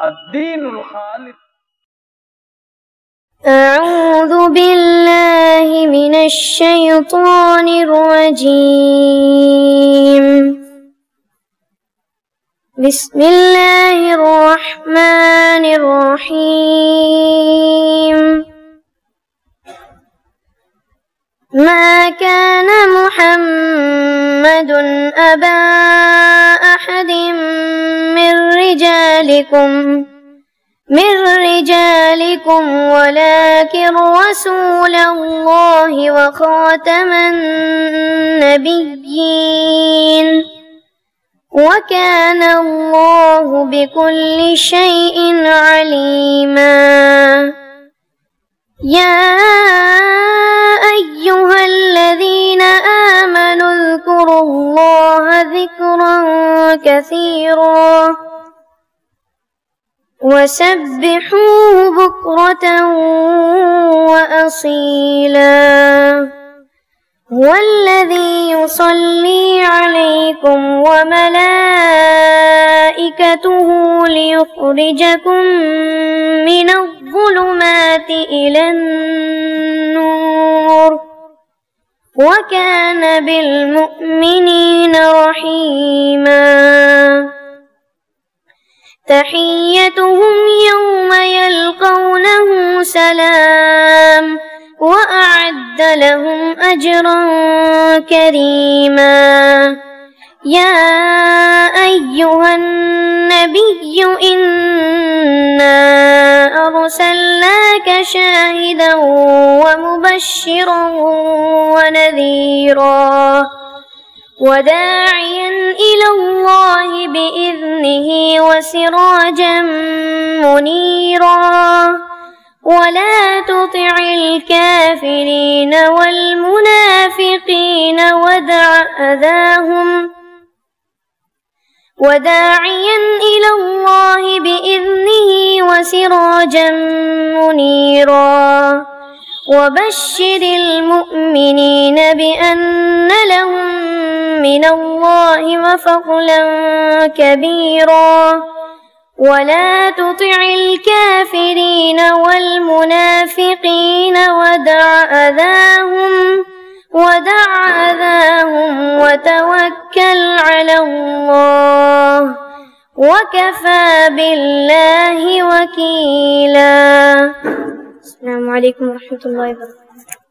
الدين الخالص. أعوذ بالله من الشيطان الرجيم. بسم الله الرحمن الرحيم. ما كان محمد أبا أحد من رجالكم ولكن رسول الله وخاتم النبيين وكان الله بكل شيء عليما. يا أيها الذين آمنوا اذكروا الله ذكرا كثيرا وسبحوه بكرة وأصيلا. هو الذي يصلي عليكم وملائكته ليخرجكم من الظلمات إلى النور وكان بالمؤمنين رحيما. تحيتهم يوم يلقونه سلام وأعد لهم أجرا كريما. يا أيها النبي إنا أرسلناك شاهدا ومبشرا ونذيرا وداعيا إلى الله بإذنه وسراجا منيرا. ولا تطع الكافرين والمنافقين وداعيا إلى الله بإذنه وسراجا منيرا. وبشر المؤمنين بأن لهم من الله وفضلا كبيرا. ولا تطع الكافرين والمنافقين ودع أذاهم وتوكل على الله وكفى بالله وكيلا. السلام عليكم ورحمة الله وبركاته.